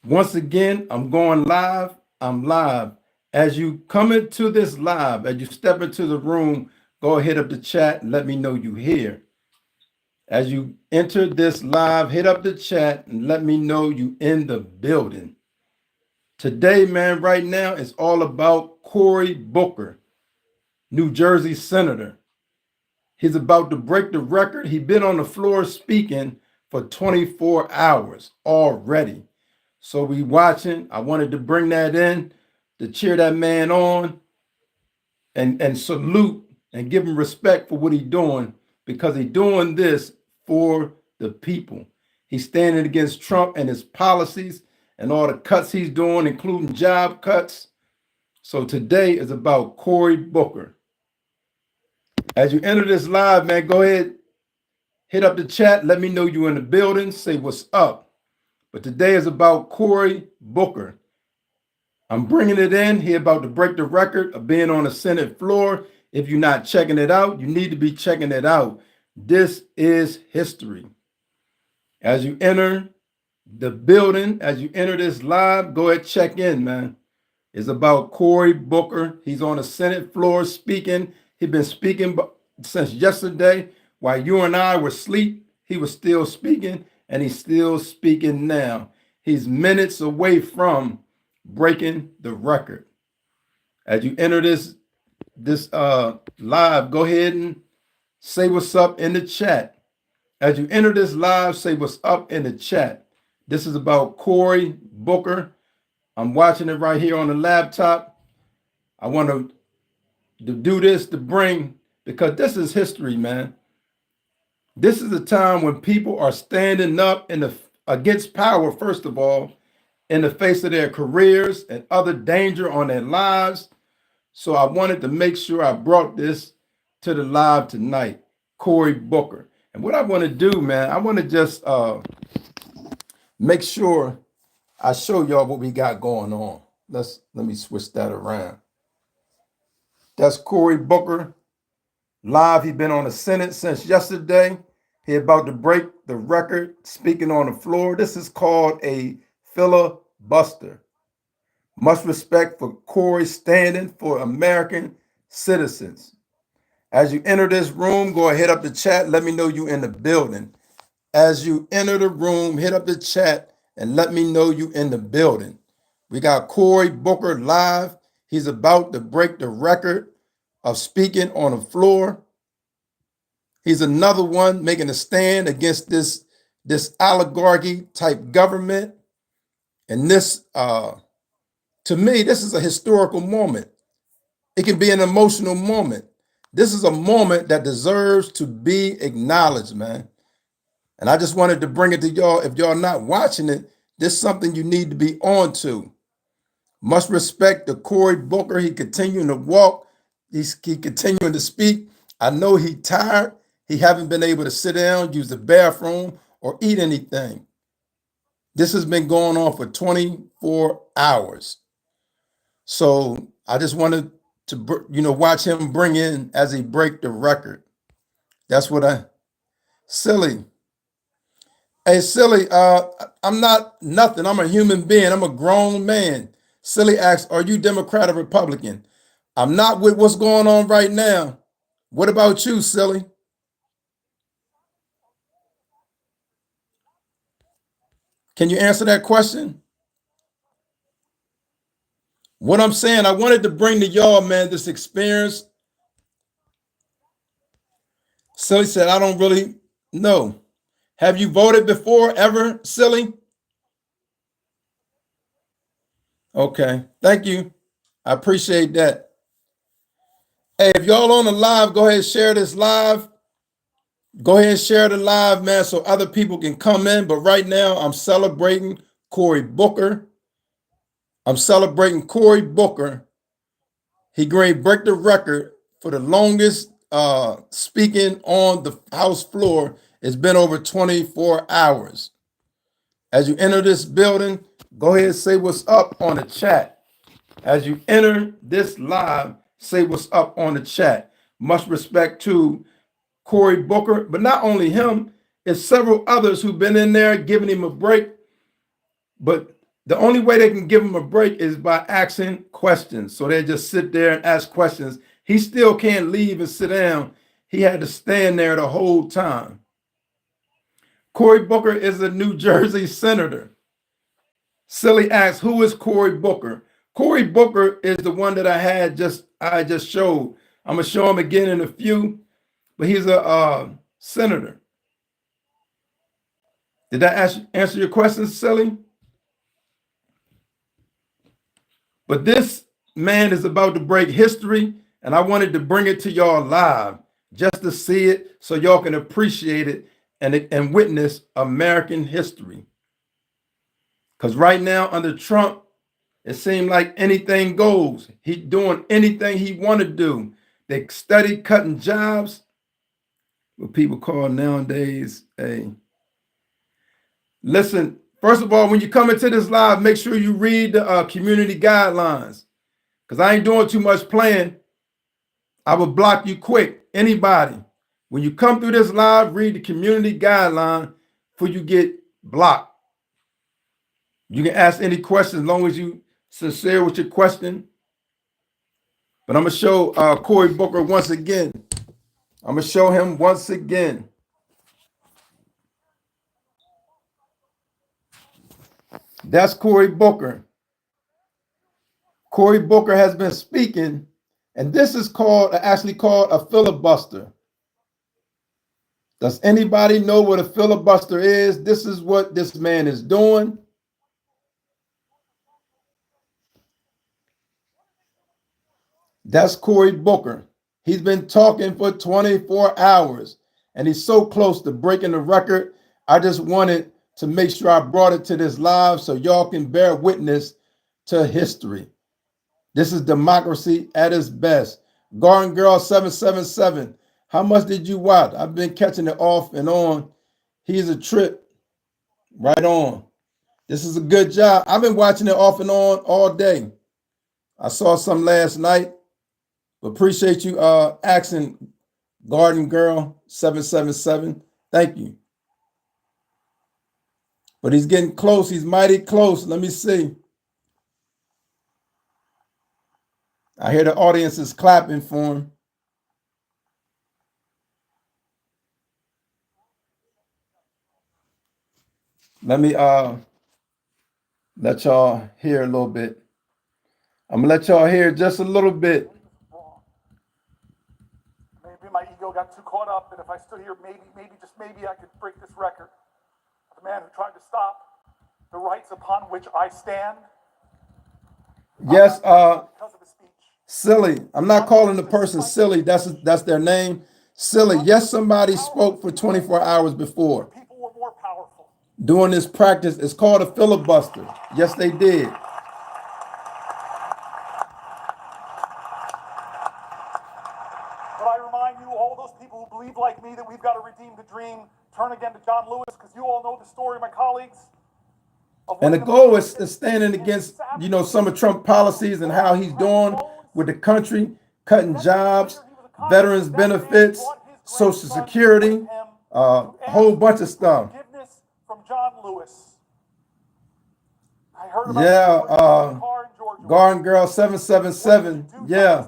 Once again, I'm going live. I'm live. As you come into this live, as you step into the room, go hit up the chat and let me know you here. As you enter this live, hit up the chat and let me know you in the building. Today, man, right now, it's all about Cory Booker, New Jersey senator. He's about to break the record. He's been on the floor speaking for 24 hours already. So we watching. I wanted to bring that in to cheer that man on and salute and give him respect for what he's doing, because he's doing this for the people. He's standing against Trump and his policies and all the cuts he's doing, including job cuts. So today is about Cory Booker. As you enter this live, man, go ahead, hit up the chat. Let me know you in the building. Say what's up. But today is about Cory Booker. I'm bringing it in. He about to break the record of being on the Senate floor. If you're not checking it out, you need to be checking it out. This is history. As you enter the building, as you enter this live, go ahead, check in, man. It's about Cory Booker. He's on the Senate floor speaking. He's been speaking since yesterday. While you and I were asleep, he was still speaking, and he's still speaking now. He's minutes away from breaking the record. As you enter this live, go ahead and say what's up in the chat. As you enter this live, say what's up in the chat. This is about Cory Booker. I'm watching it right here on the laptop. I want to do this to bring, because this is history, man. This is a time when people are standing up against power, first of all, in the face of their careers and other danger on their lives. So I wanted to make sure I brought this to the live tonight, Cory Booker. And what I want to do, man, I want to just make sure I show y'all what we got going on. Let me switch that around. That's Cory Booker live. He's been on the Senate since yesterday. He's about to break the record speaking on the floor. This is called a filibuster. Much respect for Cory standing for American citizens. As you enter this room, go ahead, hit up the chat. Let me know you in the building. As you enter the room, hit up the chat and let me know you in the building. We got Cory Booker live. He's about to break the record of speaking on the floor. He's another one making a stand against this oligarchy type government. And this, to me, this is a historical moment. It can be an emotional moment. This is a moment that deserves to be acknowledged, man. And I just wanted to bring it to y'all. If y'all not watching it, this is something you need to be on to. Much respect to Cory Booker. He continuing to walk. He continuing to speak. I know he tired. He haven't been able to sit down, use the bathroom, or eat anything. This has been going on for 24 hours. So I just wanted to, watch him bring in as he break the record. That's what Silly. Hey, Silly, I'm not nothing. I'm a human being. I'm a grown man. Silly asks, are you Democrat or Republican? I'm not with what's going on right now. What about you, Silly? Can you answer that question? What I'm saying, I wanted to bring to y'all, man, this experience. Silly said, I don't really know. Have you voted before ever, Silly? Okay, thank you. I appreciate that. Hey, if y'all on the live, go ahead and share this live. Go ahead and share the live, man, so other people can come in. But right now, I'm celebrating Cory Booker. I'm celebrating Cory Booker. He going to break the record for the longest speaking on the House floor. It's been over 24 hours. As you enter this building, go ahead and say what's up on the chat. As you enter this live, say what's up on the chat. Much respect to Cory Booker, but not only him, it's several others who've been in there giving him a break. But The only way they can give him a break is by asking questions. So they just sit there and ask questions. He still can't leave and sit down. He had to stand there the whole time. Cory Booker is a New Jersey senator. Silly asks, who is Cory Booker? Cory Booker is the one that I just showed. I'm gonna show him again in a few, but he's a senator. Did that answer your question, Silly? But this man is about to break history, and I wanted to bring it to y'all live just to see it so y'all can appreciate it and witness American history. Because right now under Trump, it seemed like anything goes. He's doing anything he want to do. They study cutting jobs, what people call nowadays a... Listen, first of all, when you come into this live, make sure you read the community guidelines, because I ain't doing too much playing. I will block you quick. Anybody, when you come through this live, read the community guideline before you get blocked. You can ask any questions as long as you sincere with your question. But I'm going to show Cory Booker once again. I'm going to show him once again. That's Cory Booker. Cory Booker has been speaking, and this is actually called a filibuster. Does anybody know what a filibuster is? This is what this man is doing. That's Cory Booker. He's been talking for 24 hours, and he's so close to breaking the record. I just wanted to make sure I brought it to this live so y'all can bear witness to history. This is democracy at its best. Garden Girl 777. How much did you watch? I've been catching it off and on. He's a trip. Right on. This is a good job. I've been watching it off and on all day. I saw some last night. Appreciate you asking, Garden Girl 777. Thank you. But he's getting close. He's mighty close. Let me see. I hear the audience is clapping for him. Let me let y'all hear a little bit. I'm gonna let y'all hear just a little bit. Maybe my ego got too caught up, and if I stood here, just maybe I could break this record. The man who tried to stop the rights upon which I stand. Yes, Silly. I'm not calling the person silly. That's their name. Silly. Yes, somebody spoke for 24 hours before. People were more powerful. Doing this practice, it's called a filibuster. Yes, they did. But I remind you, all those people who believe like me that we've got to redeem the dream, turn again to John Lewis, because you all know the story, my colleagues. And the goal is standing against, some of Trump policies and how he's doing with the country, cutting jobs, veterans benefits, Social Security, a whole bunch of stuff. Forgiveness from John Lewis. I heard about Garden Girl 777. Yeah.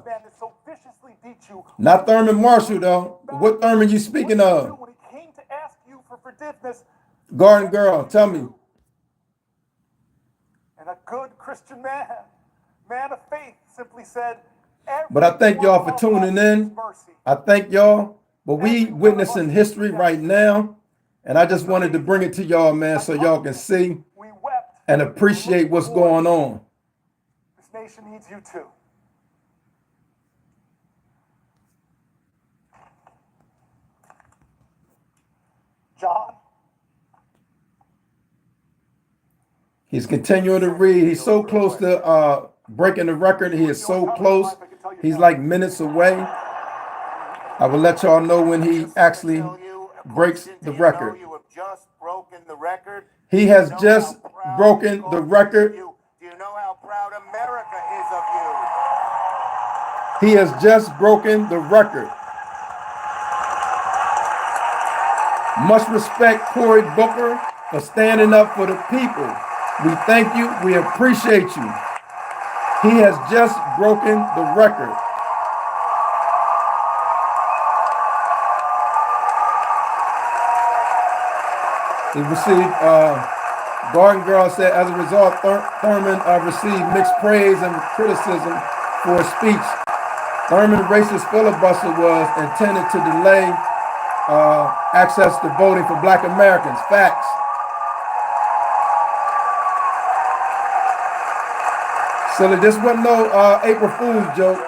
Not Thurman Marshall, though. What Thurman you speaking of? When he came to ask you for forgiveness, Garden Girl, tell me. And a good Christian man of faith, simply said, but I thank y'all for tuning in. I thank y'all. But we witnessing history right now. And I just wanted to bring it to y'all, man, so y'all can see and appreciate what's going on. This nation needs you too. John. He's continuing to read. He's so close to breaking the record. He is so close. He's like minutes away. I will let y'all know when he actually breaks the record. He has just broken the record. Do you know how proud America is of you? He has just broken the record. Much respect, Cory Booker, for standing up for the people. We thank you. We appreciate you. He has just broken the record. He received, Garden Girl said, as a result, Thurman received mixed praise and criticism for his speech. Thurman's racist filibuster was intended to delay access to voting for Black Americans. Facts. Silly, this wasn't no April Fool's joke.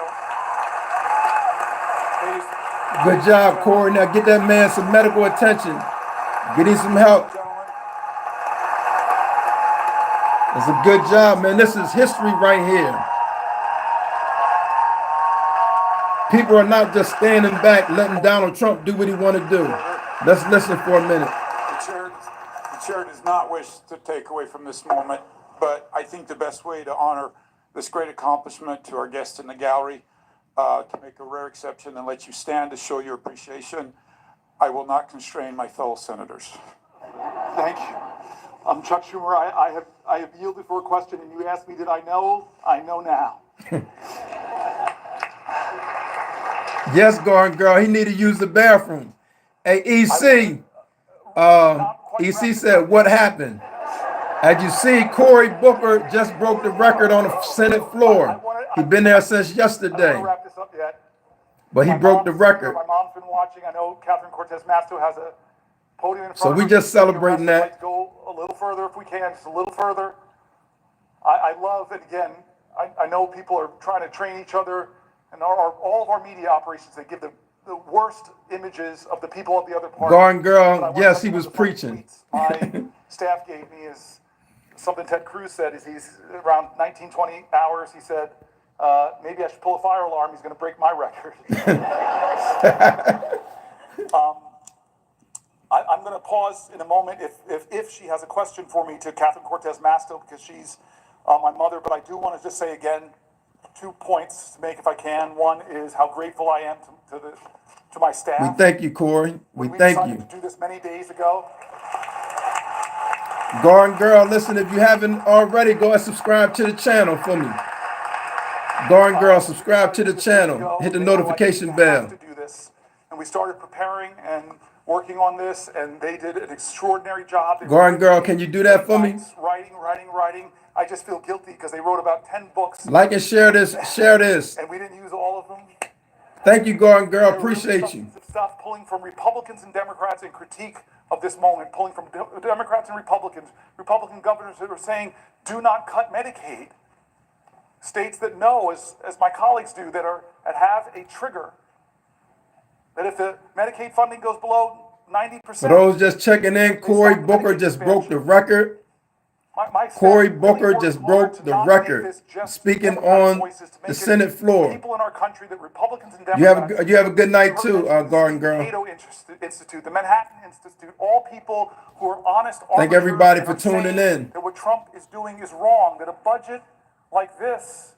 Good job, Cory. Now get that man some medical attention. Get him some help. It's a good job, man. This is history right here. People are not just standing back letting Donald Trump do what he want to do. Let's listen for a minute. The chair does not wish to take away from this moment, but I think the best way to honor this great accomplishment to our guests in the gallery, to make a rare exception and let you stand to show your appreciation, I will not constrain my fellow senators. Thank you. Chuck Schumer, I have yielded for a question, and you asked me, did I know? I know now. Yes, Garden Girl, he need to use the bathroom. Hey, EC, EC said, what happened? As you see, Cory Booker just broke the record on the Senate floor. He's been there since yesterday. I don't want to wrap this up yet. But he broke the record. My mom's been watching. I know Ocasio-Cortez Masto has a podium in front So of we her. just celebrating that. Let's go a little further if we can, just a little further. I love, and again, I know people are trying to train each other, and all of our media operations, they give the worst images of the people of the other party. Garden Girl, yes, he was preaching. My staff gave me is something Ted Cruz said, is he's around 19-20 hours, he said, maybe I should pull a fire alarm, he's going to break my record. I'm going to pause in a moment if she has a question for me to Catherine Cortez Masto, because she's my mother, but I do want to just say again, 2 points to make if I can. One is how grateful I am to my staff. We thank you, Cory. We thank you. We decided to do this many days ago. Garden Girl, listen, if you haven't already, go and subscribe to the channel for me. Garden Girl, subscribe to the channel. Hit the notification bell. To do this. And we started preparing and working on this, and they did an extraordinary job. Garden Girl, can you do that for me? Writing. I just feel guilty because they wrote about 10 books. Like and share this. Share this. And we didn't use all of them. Thank you, Garden Girl. Appreciate you. Stuff pulling from Republicans and Democrats in critique of this moment, pulling from Democrats and Republicans, Republican governors that are saying, do not cut Medicaid. States that know, as my colleagues do, that have a trigger, that if the Medicaid funding goes below 90%. For those just checking in, Cory Booker just broke the record. Cory Booker just broke the record, speaking on the Senate floor. People in our country that Republicans and Democrats. You have a good night too, Garden Girl. Cato Institute, the Manhattan Institute, all people who are honest. Thank everybody for tuning in. That what Trump is doing is wrong. That a budget like this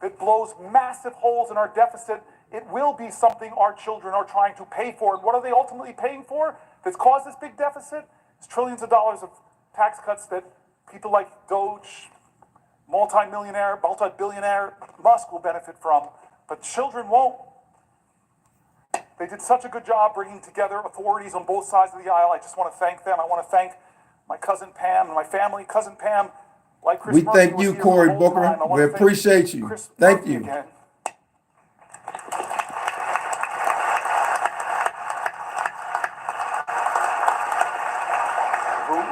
that blows massive holes in our deficit, it will be something our children are trying to pay for. And what are they ultimately paying for? That's caused this big deficit? It's trillions of dollars of tax cuts that people like Doge, multi-billionaire Musk will benefit from, but children won't. They did such a good job bringing together authorities on both sides of the aisle. I just want to thank them. I want to thank my cousin Pam and my family. Cousin Pam, like Chris We Murphy, thank was you, here Cory the whole Booker. time. I want We to thank appreciate you. Chris Thank Murphy you. again.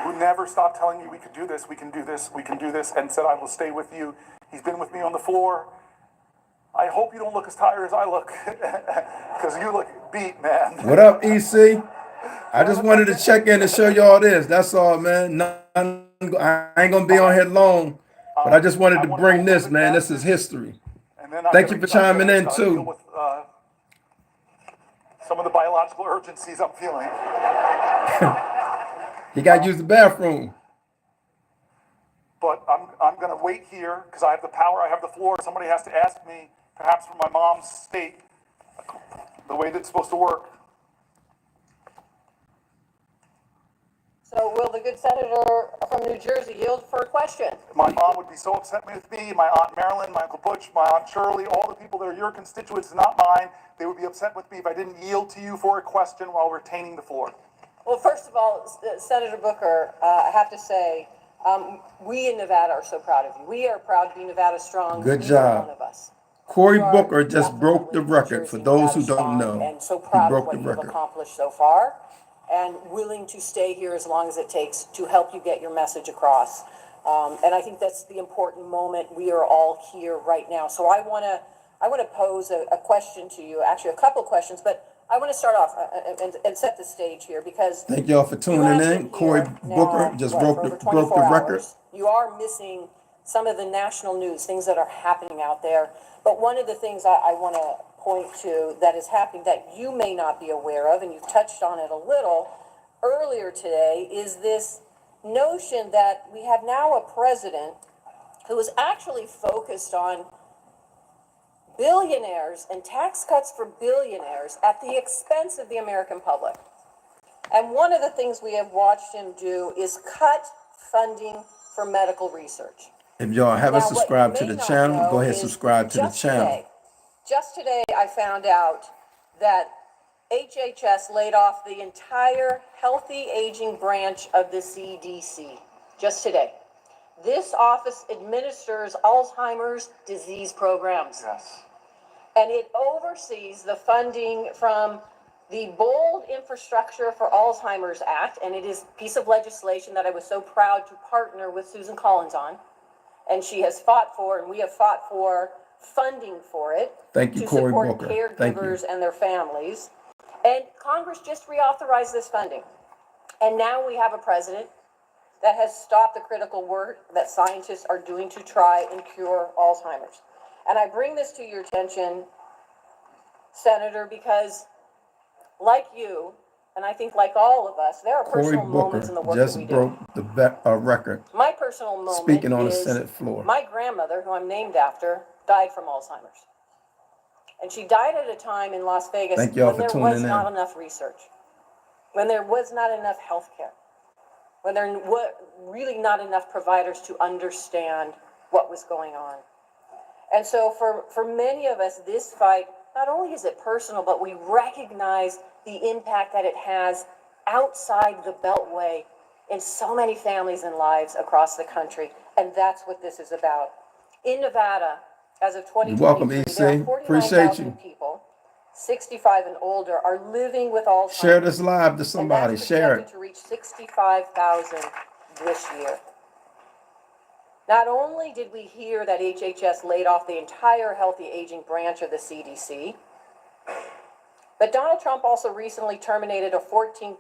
Who never stopped telling me we could do this, we can do this, we can do this, and said, I will stay with you. He's been with me on the floor. I hope you don't look as tired as I look, because you look beat, man. What up, EC? I just wanted to check in and show y'all this. That's all, man. I ain't gonna be on here long, but I just wanted to bring this, man. This is history. Thank you for chiming in too. With, some of the biological urgencies I'm feeling. He got to use the bathroom. But I'm going to wait here because I have the power, I have the floor. Somebody has to ask me, perhaps from my mom's state, the way that's supposed to work. So will the good senator from New Jersey yield for a question? My mom would be so upset with me, my Aunt Marilyn, my Uncle Butch, my Aunt Shirley, all the people that are your constituents, not mine. They would be upset with me if I didn't yield to you for a question while retaining the floor. Well, first of all, Senator Booker, I have to say, we in Nevada are so proud of you. We are proud to be Nevada strong. Good Either job. one of us. Cory You are Booker just broke the definitely New record. For Jersey, those who Nevada don't strong, know, and so he proud of broke what the you've record. accomplished so far, and willing to stay here as long as it takes to help you get your message across. And I think that's the important moment. We are all here right now. So I want to pose a question to you, actually a couple questions, but I want to start off and set the stage here because Thank y'all for you tuning have in. been Cory here Booker now, just what, broke for the over 24 record. hours. You are missing some of the national news, things that are happening out there. But one of the things I want to point to that is happening that you may not be aware of, and you've touched on it a little earlier today, is this notion that we have now a president who is actually focused on billionaires and tax cuts for billionaires at the expense of the American public. And one of the things we have watched him do is cut funding for medical research. If y'all haven't Now, what you subscribed to may the not channel, know go ahead and is subscribe to the channel. Just today, I found out that HHS laid off the entire healthy aging branch of the CDC. Just today. This office administers Alzheimer's disease programs. Yes. And it oversees the funding from the Bold Infrastructure for Alzheimer's Act, and it is a piece of legislation that I was so proud to partner with Susan Collins on. And she has fought for, and we have fought for funding for it. Thank you, to Cory support Booker. Thank you. caregivers and their families. And Congress just reauthorized this funding. And now we have a president that has stopped the critical work that scientists are doing to try and cure Alzheimer's. And I bring this to your attention, Senator, because like you, and I think like all of us, there are Cory personal moments in the Booker work that just we broke do. the record. My personal moment Speaking on the is Senate floor. my grandmother, who I'm named after, died from Alzheimer's. And she died at a time in Las Vegas Thank y'all when for there tuning was in. not enough research, when there was not enough health care, when there were really not enough providers to understand what was going on. And so for many of us, this fight, not only is it personal, but we recognize the impact that it has outside the Beltway in so many families and lives across the country. And that's what this is about. In Nevada, as of 2023, You're welcome, there EC. are Appreciate 49,000 you. people, 65 and older, are living with Alzheimer's. Share this live to And somebody. that's Share projected it. to reach 65,000 this year. Not only did we hear that HHS laid off the entire healthy aging branch of the CDC, but Donald Trump also recently terminated a $14,000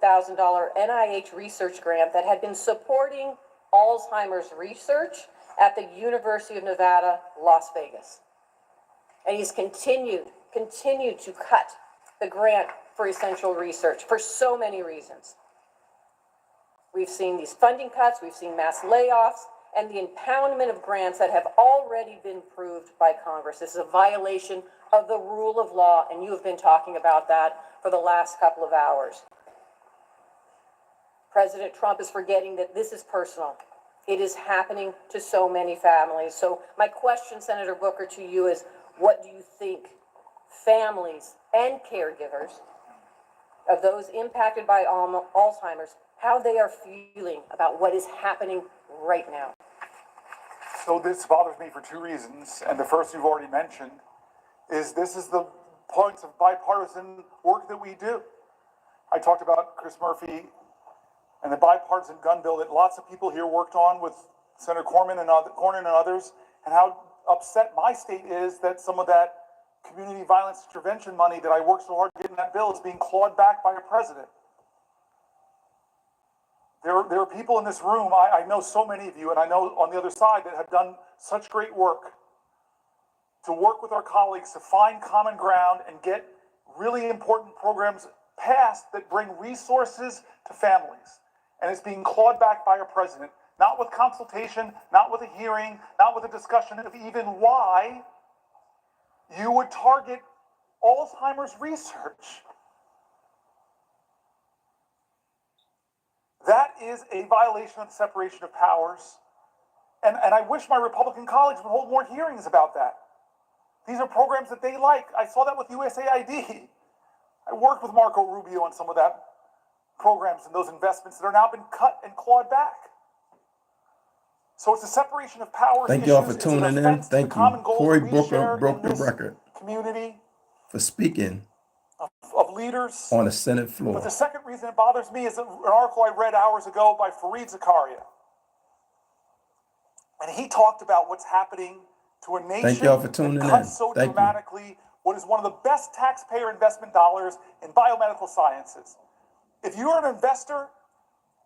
NIH research grant that had been supporting Alzheimer's research at the University of Nevada, Las Vegas. And he's continued to cut the grant for essential research for so many reasons. We've seen these funding cuts, we've seen mass layoffs, and the impoundment of grants that have already been approved by Congress. This is a violation of the rule of law, and you have been talking about that for the last couple of hours. President Trump is forgetting that this is personal. It is happening to so many families. So my question, Senator Booker, to you is, what do you think families and caregivers of those impacted by Alzheimer's, how they are feeling about what is happening right now? So this bothers me for two reasons, and the first you've already mentioned is this is the points of bipartisan work that we do. I talked about Chris Murphy and the bipartisan gun bill that lots of people here worked on with Senator Cornyn and others, and how upset my state is that some of that community violence intervention money that I worked so hard to get in that bill is being clawed back by a president. There are people in this room, I know so many of you, and I know on the other side, that have done such great work to work with our colleagues to find common ground and get really important programs passed that bring resources to families. And it's being clawed back by a president, not with consultation, not with a hearing, not with a discussion of even why you would target Alzheimer's research. That is a violation of the separation of powers. And I wish my Republican colleagues would hold more hearings about that. These are programs that they like. I saw that with USAID. I worked with Marco Rubio on some of that programs and those investments that are now been cut and clawed back. So it's a separation of powers. Thank y'all issues. for It's an tuning in. offense to the Thank common you. goals Cory that we Booker share broke in the this record community for speaking of leaders. on the Senate But the floor. second reason it bothers me is an article I read hours ago by Fareed Zakaria. And he talked about what's happening to a nation Thank y'all for tuning that in. cuts so Thank you. dramatically what is one of the best taxpayer investment dollars in biomedical sciences. If you're an investor,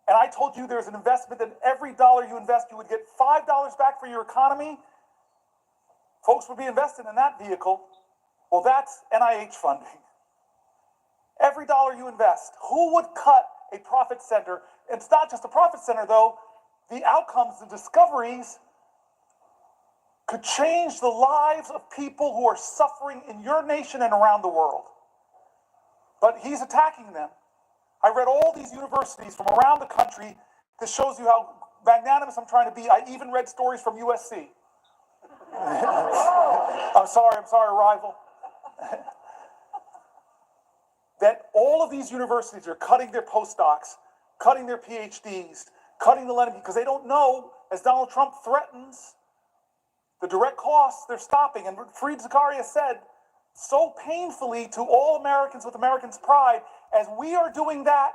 and I told you there's an investment that every dollar you invest, you would get $5 back for your economy, folks would be invested in that vehicle. Well, that's NIH funding. Every dollar you invest, who would cut a profit center? It's not just a profit center, though. The outcomes, the discoveries could change the lives of people who are suffering in your nation and around the world. But he's attacking them. I read all these universities from around the country. This shows you how magnanimous I'm trying to be. I even read stories from USC. I'm sorry, rival. That all of these universities are cutting their postdocs, cutting their PhDs, cutting the lending, because they don't know, as Donald Trump threatens, the direct costs they're stopping. And Fareed Zakaria said so painfully to all Americans with Americans' pride, as we are doing that,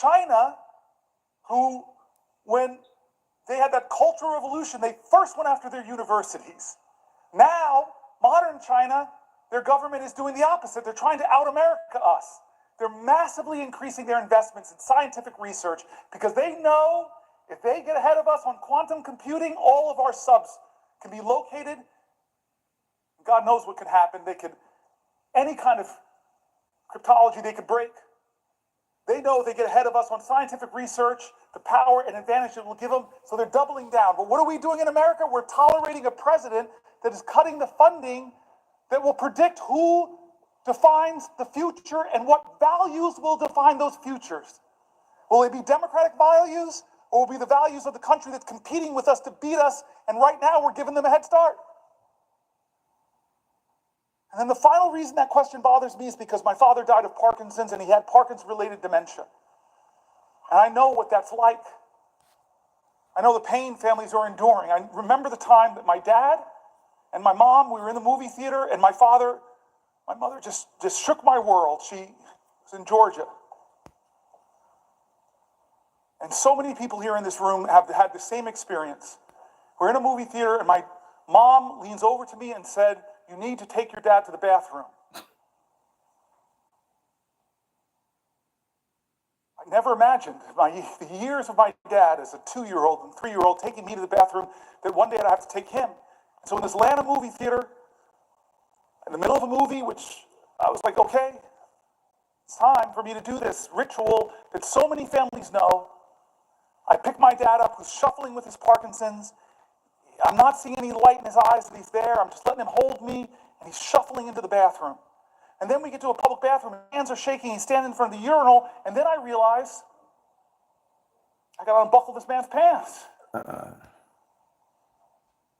China, who, when they had that Cultural Revolution, they first went after their universities. Now, modern China, their government is doing the opposite. They're trying to out-America us. They're massively increasing their investments in scientific research because they know if they get ahead of us on quantum computing, all of our subs can be located. God knows what could happen. They could, any kind of cryptology they could break. They know if they get ahead of us on scientific research, the power and advantage it will give them, so they're doubling down. But what are we doing in America? We're tolerating a president that is cutting the funding that will predict who defines the future and what values will define those futures. Will it be democratic values, or will it be the values of the country that's competing with us to beat us, and right now we're giving them a head start? And then the final reason that question bothers me is because my father died of Parkinson's, and he had Parkinson's-related dementia. And I know what that's like. I know the pain families are enduring. I remember the time that my dad and my mom, we were in the movie theater, and my mother just shook my world. She was in Georgia. And so many people here in this room have had the same experience. We're in a movie theater, and my mom leans over to me and said, "You need to take your dad to the bathroom." I never imagined the years of my dad as a 2-year-old and 3-year-old taking me to the bathroom, that one day I'd have to take him. So in this Atlanta movie theater, in the middle of a movie, which I was like, okay, it's time for me to do this ritual that so many families know. I pick my dad up, who's shuffling with his Parkinson's. I'm not seeing any light in his eyes that he's there. I'm just letting him hold me, and he's shuffling into the bathroom. And then we get to a public bathroom, and his hands are shaking, he's standing in front of the urinal, and then I realize I gotta unbuckle this man's pants.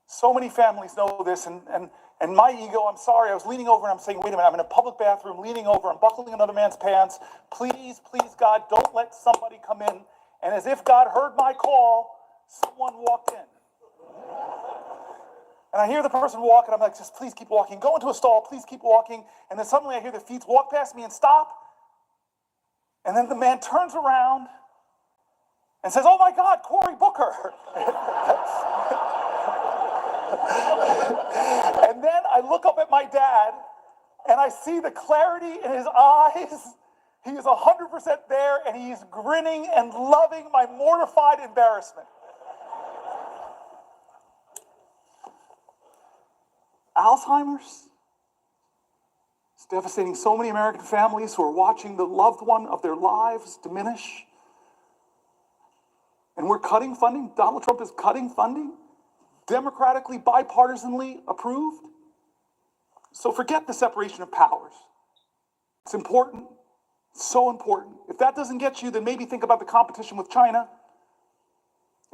So many families know this, and my ego, I'm sorry, I was leaning over and I'm saying, wait a minute, I'm in a public bathroom, leaning over, I'm buckling another man's pants. Please, please, God, don't let somebody come in. And as if God heard my call, someone walked in. And I hear the person walk, and I'm like, just please keep walking. Go into a stall, please keep walking. And then suddenly I hear the feet walk past me and stop. And then the man turns around and says, "Oh my God, Cory Booker." And then I look up at my dad, and I see the clarity in his eyes. He is 100% there, and he's grinning and loving my mortified embarrassment. Alzheimer's is devastating so many American families who are watching the loved one of their lives diminish. And we're cutting funding. Donald Trump is cutting funding, democratically, bipartisanly approved. So forget the separation of powers. It's important. So important. If that doesn't get you, then maybe think about the competition with China.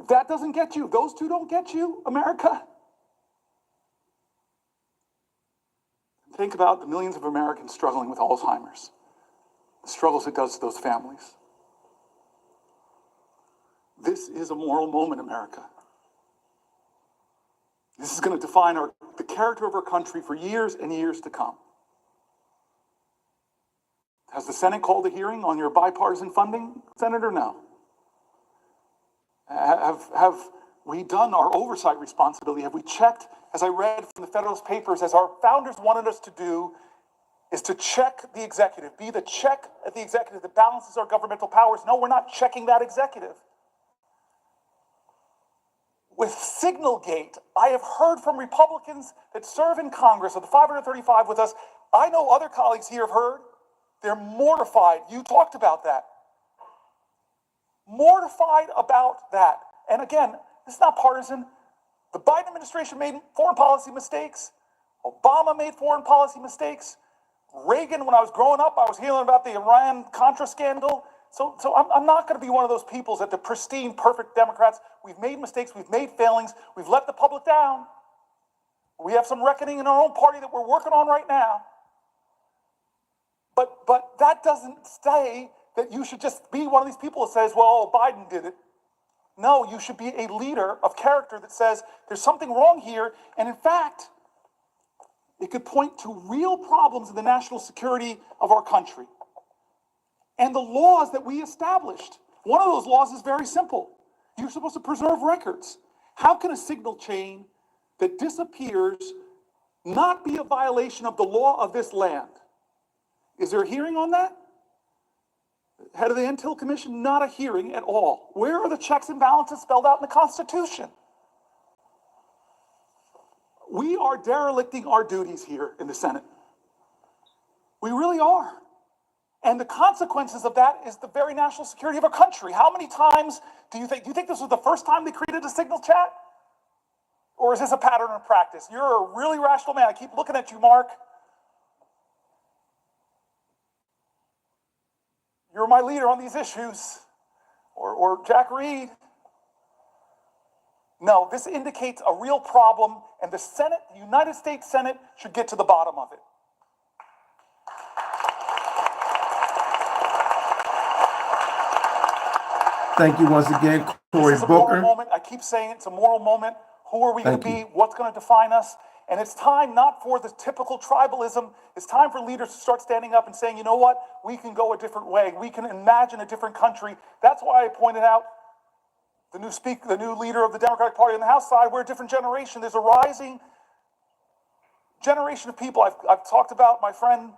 If that doesn't get you, if those two don't get you, America, think about the millions of Americans struggling with Alzheimer's, the struggles it does to those families. This is a moral moment, America. This is going to define the character of our country for years and years to come. Has the Senate called a hearing on your bipartisan funding, Senator? No. Have we done our oversight responsibility? Have we checked, as I read from the Federalist Papers, as our founders wanted us to do, is to check the executive, be the check at the executive that balances our governmental powers? No, we're not checking that executive. With Signalgate, I have heard from Republicans that serve in Congress, of the 535 with us, I know other colleagues here have heard, they're mortified. You talked about that. Mortified about that. And again, this is not partisan. The Biden administration made foreign policy mistakes. Obama made foreign policy mistakes. Reagan, when I was growing up, I was hearing about the Iran-Contra scandal. So I'm not going to be one of those people that the pristine, perfect Democrats. We've made mistakes. We've made failings. We've let the public down. We have some reckoning in our own party that we're working on right now. But that doesn't say that you should just be one of these people that says, well, Biden did it. No, you should be a leader of character that says there's something wrong here. And in fact, it could point to real problems in the national security of our country and the laws that we established. One of those laws is very simple. You're supposed to preserve records. How can a signal chain that disappears not be a violation of the law of this land? Is there a hearing on that? Head of the Intel Commission, not a hearing at all. Where are the checks and balances spelled out in the Constitution? We are derelicting our duties here in the Senate. We really are. And the consequences of that is the very national security of our country. How many times do you think this was the first time they created a signal chat? Or is this a pattern of practice? You're a really rational man. I keep looking at you, Mark. You're my leader on these issues. Or Jack Reed. No, this indicates a real problem, and the Senate, the United States Senate, should get to the bottom of it. Thank you once again, Cory This is a moral Booker. moment. I keep saying it's a moral moment. Who are we going to be? What's going to define us? And it's time not for the typical tribalism. It's time for leaders to start standing up and saying, you know what? We can go a different way. We can imagine a different country. That's why I pointed out the new leader of the Democratic Party on the House side. We're a different generation. There's a rising generation of people. I've talked about my friend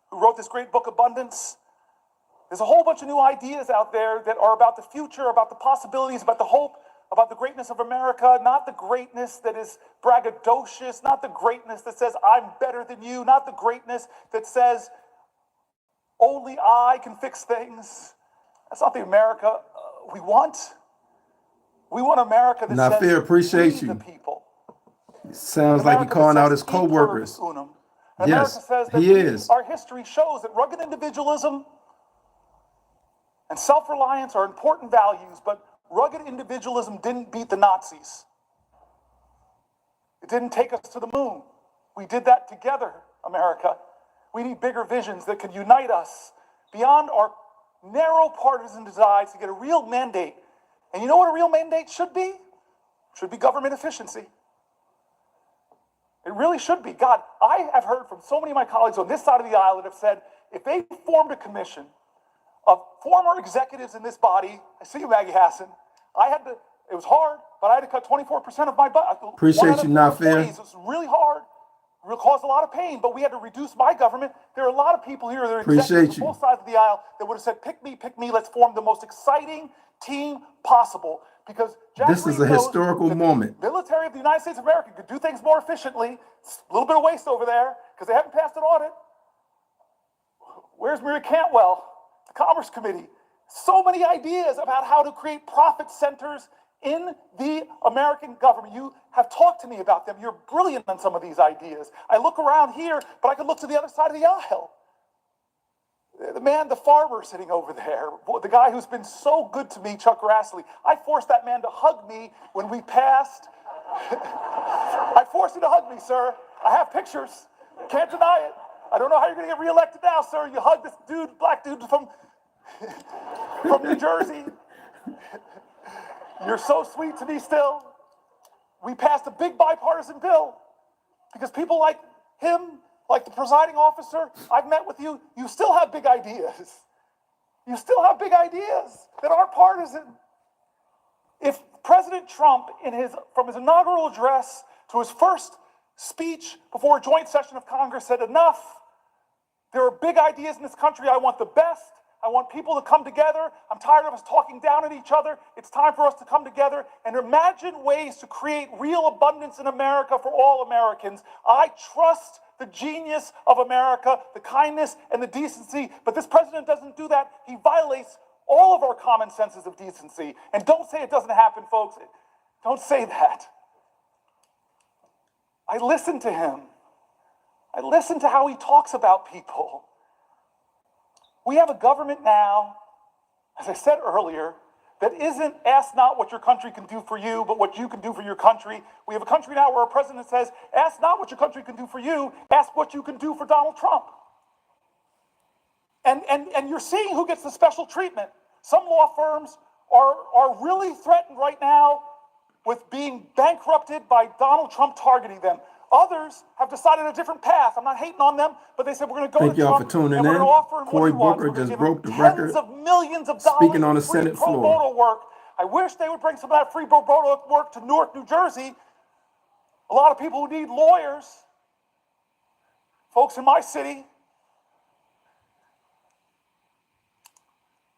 who wrote this great book, Abundance. There's a whole bunch of new ideas out there that are about the future, about the possibilities, about the hope, about the greatness of America, not the greatness that is braggadocious, not the greatness that says, I'm better than you, not the greatness that says, only I can fix things. That's not the America we want. We want America that Now, says, Fair, appreciate we you. the people. Sounds like he's calling out his co-workers. Yes, America says that he is. Our history shows that rugged individualism and self-reliance are important values, but rugged individualism didn't beat the Nazis. It didn't take us to the moon. We did that together, America. We need bigger visions that could unite us beyond our narrow partisan desires to get a real mandate. And you know what a real mandate should be? It should be government efficiency. It really should be. God, I have heard from so many of my colleagues on this side of the aisle that have said, if they formed a commission of former executives in this body, I see you, Maggie Hassan, it was hard, but I had to cut 24% of my budget. Appreciate you, not fair. It was really hard. It caused a lot of pain, but we had to reduce my government. There are a lot of people here that are executives on both sides of the aisle that would have said, pick me, let's form the most exciting team possible. Because this is a historical moment. The military of the United States of America could do things more efficiently. A little bit of waste over there because they haven't passed an audit. Where's Maria Cantwell? The Commerce Committee. So many ideas about how to create profit centers in the American government. You have talked to me about them. You're brilliant on some of these ideas. I look around here, but I could look to the other side of the aisle. The man, the farmer sitting over there, the guy who's been so good to me, Chuck Grassley, I forced that man to hug me when we passed. I forced him to hug me, sir. I have pictures. Can't deny it. I don't know how you're going to get reelected now, sir. You hug this dude, black dude from New Jersey. You're so sweet to me still. We passed a big bipartisan bill because people like him, like the presiding officer, I've met with you, you still have big ideas. You still have big ideas that aren't partisan. If President Trump, from his inaugural address to his first speech before a joint session of Congress, said enough, there are big ideas in this country, I want the best, I want people to come together, I'm tired of us talking down at each other, it's time for us to come together and imagine ways to create real abundance in America for all Americans. I trust the genius of America, the kindness and the decency, but this president doesn't do that. He violates all of our common senses of decency. And don't say it doesn't happen, folks. Don't say that. I listen to him. I listen to how he talks about people. We have a government now, as I said earlier, that isn't ask not what your country can do for you, but what you can do for your country. We have a country now where our president says, ask not what your country can do for you, ask what you can do for Donald Trump. And you're seeing who gets the special treatment. Some law firms are really threatened right now with being bankrupted by Donald Trump targeting them. Others have decided a different path. I'm not hating on them, but they said we're going to go Thank to y'all Trump for tuning and we're in. going to offer him what Cory he wants. Booker We're going to just give him broke the tens record of millions of speaking dollars on the in free Senate pro floor. bono work. I wish they would bring some of that free pro bono work to Newark, New Jersey. A lot of people who need lawyers, folks in my city.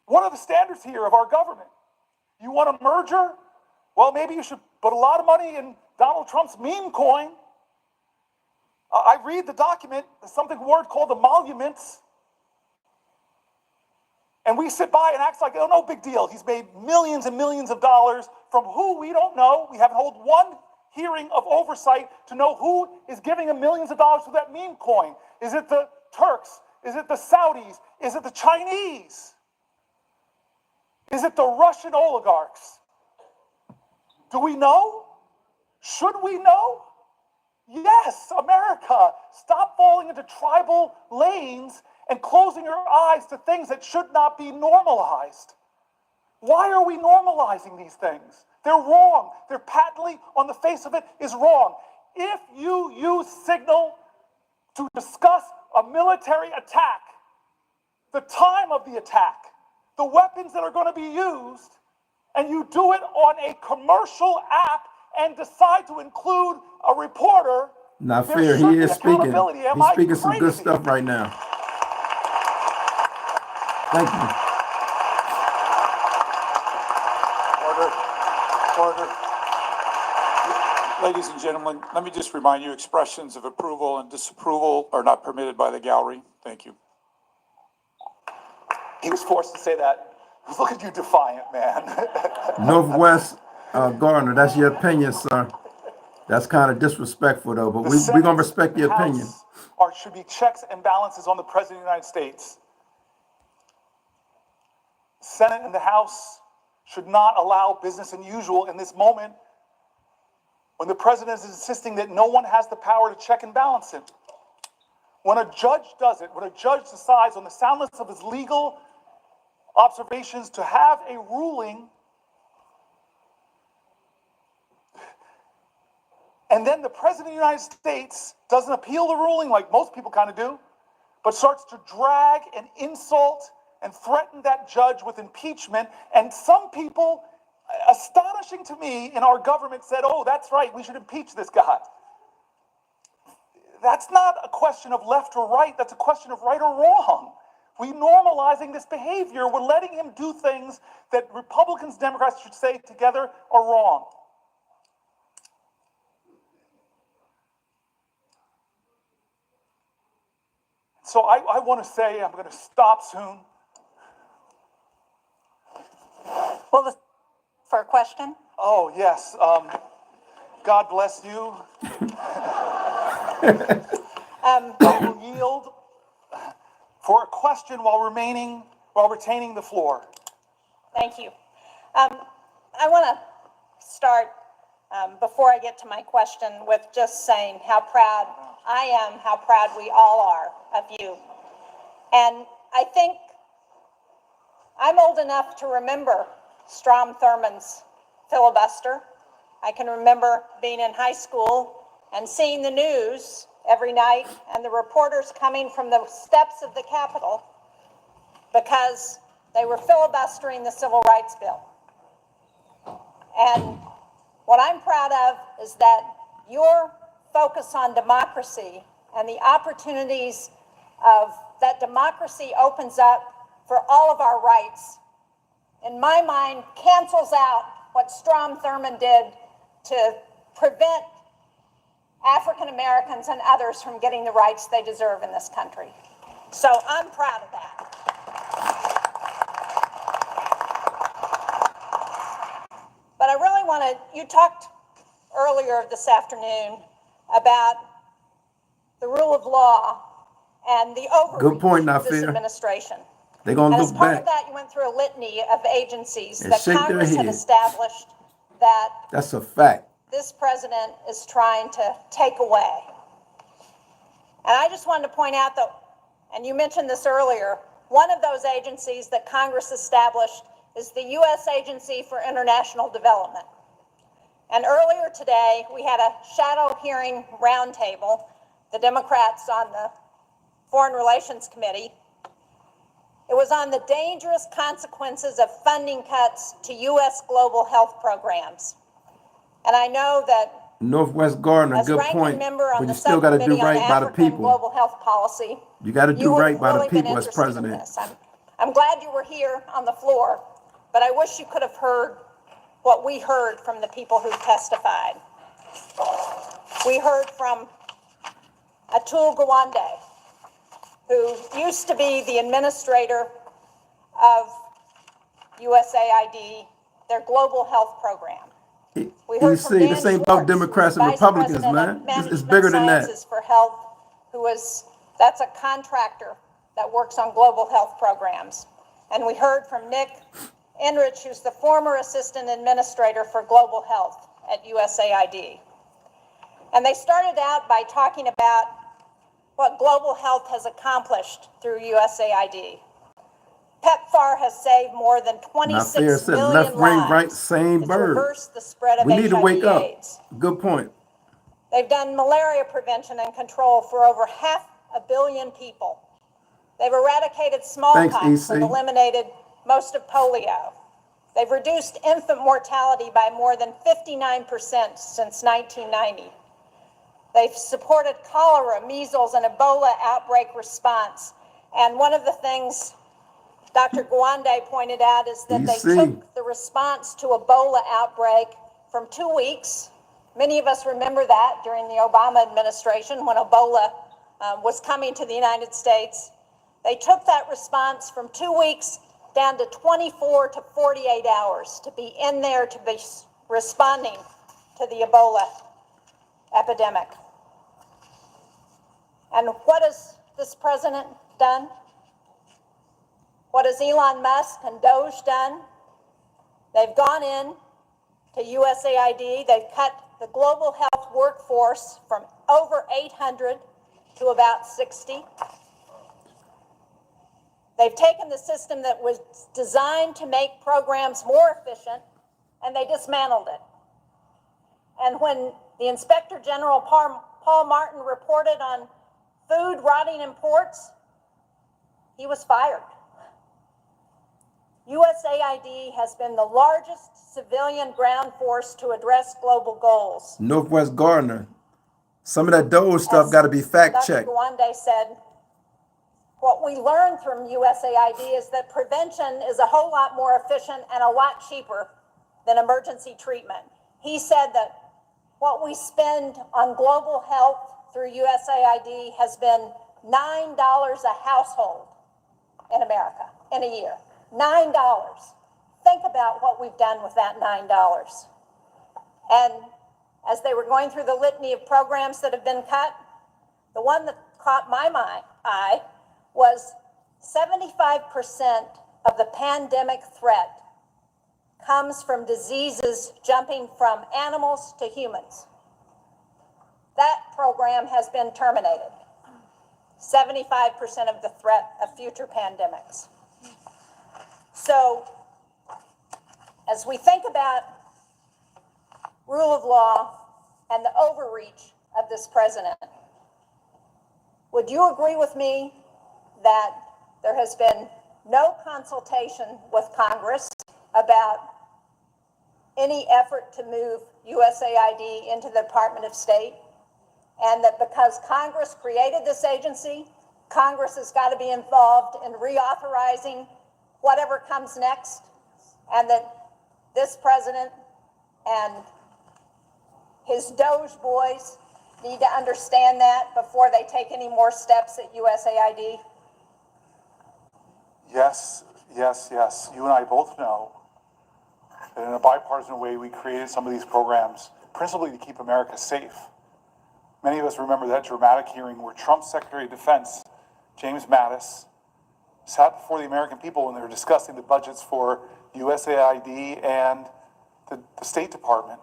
What are the standards here of our government? You want a merger? Well, maybe you should put a lot of money in Donald Trump's meme coin. I read the document, there's something word called emoluments. And we sit by and act like, oh, no big deal. He's made millions and millions of dollars from who we don't know. We haven't held one hearing of oversight to know who is giving him millions of dollars for that meme coin. Is it the Turks? Is it the Saudis? Is it the Chinese? Is it the Russian oligarchs? Do we know? Should we know? Yes, America, stop falling into tribal lanes and closing your eyes to things that should not be normalized. Why are we normalizing these things? They're wrong. They're patently, on the face of it, is wrong. If you use signal to discuss a military attack, the time of the attack, the weapons that are going to be used, and you do it on a commercial app and decide to include a reporter, Not there fair. should He be is speaking. accountability. Am He's I speaking some good crazy? stuff right now. Thank you. Order. Ladies and gentlemen, let me just remind you, expressions of approval and disapproval are not permitted by the gallery. Thank you. He was forced to say that. Look at you, defiant man. Northwest Gardner, that's your opinion, sir. That's kind of disrespectful, though, but we're going to respect your opinion. Should be checks and balances on the President of the United States. The Senate and the House should not allow business as usual in this moment when the President is insisting that no one has the power to check and balance him. When a judge does it, when a judge decides on the soundness of his legal observations to have a ruling, and then the President of the United States doesn't appeal the ruling like most people kind of do, but starts to drag and insult and threaten that judge with impeachment. And some people, astonishing to me, in our government said, oh, that's right, we should impeach this guy. That's not a question of left or right, that's a question of right or wrong. We're normalizing this behavior. We're letting him do things that Republicans, Democrats should say together are wrong. So I want to say, I'm going to stop soon. Well, for a question? Oh, yes. God bless you. I will yield. for a question while retaining the floor. Thank you. I want to start, before I get to my question, with just saying how proud I am, how proud we all are of you. And I think I'm old enough to remember Strom Thurmond's filibuster. I can remember being in high school and seeing the news every night and the reporters coming from the steps of the Capitol because they were filibustering the Civil Rights Bill. And what I'm proud of is that your focus on democracy and the opportunities of that democracy opens up for all of our rights, in my mind, cancels out what Strom Thurmond did to prevent African Americans and others from getting the rights they deserve in this country. So I'm proud of that. But I really want to, you talked earlier this afternoon about the rule of law and the overreach of this administration. They're going to And as look part back of that, you went through a litany of agencies and that shake their Congress had head. established that That's a fact. this president is trying to take away. And I just wanted to point out that, and you mentioned this earlier, one of those agencies that Congress established is the U.S. Agency for International Development. And earlier today, we had a shadow hearing roundtable, the Democrats on the Foreign Relations Committee. It was on the dangerous consequences of funding cuts to U.S. global health programs. And I know that Northwest Gardner, as good ranking point. member on But the you still got to do subcommittee on right by the Africa and people. global health policy, You got to do you would right have by the really been people as interested in president. this. I'm glad you were here on the floor, but I wish you could have heard what we heard from the people who testified. We heard from Atul Gawande, who used to be the administrator of USAID, their global health program. We heard from Dan this ain't about Schwartz, Democrats and Vice Republicans, President man. of It's Management bigger than that. Sciences for Health, that's a contractor that works on global health programs. And we heard from Nick Enrich, who's the former assistant administrator for global health at USAID. And they started out by talking about what global health has accomplished through USAID. PEPFAR has saved more than 26 said million left, lives. right, same It's bird. reversed the spread of We need to wake up. HIV/AIDS. Good point. They've done malaria prevention and control for over 500 million people. They've eradicated smallpox and eliminated most of polio. They've reduced infant mortality by more than 59% since 1990. They've supported cholera, measles, and Ebola outbreak response. And one of the things Dr. Gawande pointed out is that they took the response to Ebola outbreak from 2 weeks. Many of us remember that during the Obama administration when Ebola was coming to the United States. They took that response from 2 weeks down to 24 to 48 hours to be in there to be responding to the Ebola epidemic. And what has this president done? What has Elon Musk and Doge done? They've gone in to USAID. They've cut the global health workforce from over 800 to about 60. They've taken the system that was designed to make programs more efficient, and they dismantled it. And when the Inspector General Paul Martin reported on food rotting in ports, he was fired. USAID has been the largest civilian ground force to address global goals. Northwest Gardner. Some of that Doge stuff got to be fact checked. Dr. Gawande said, what we learned from USAID is that prevention is a whole lot more efficient and a lot cheaper than emergency treatment. He said that what we spend on global health through USAID has been $9 a household in America in a year. $9. Think about what we've done with that $9. And as they were going through the litany of programs that have been cut, the one that caught my eye was 75% of the pandemic threat comes from diseases jumping from animals to humans. That program has been terminated. 75% of the threat of future pandemics. So, as we think about rule of law and the overreach of this president, would you agree with me that there has been no consultation with Congress about any effort to move USAID into the Department of State, and that because Congress created this agency, Congress has got to be involved in reauthorizing whatever comes next, and that this president and his Doge boys need to understand that before they take any more steps at USAID? Yes, yes, yes. You and I both know that in a bipartisan way, we created some of these programs principally to keep America safe. Many of us remember that dramatic hearing where Trump's Secretary of Defense, James Mattis, sat before the American people when they were discussing the budgets for USAID and the State Department.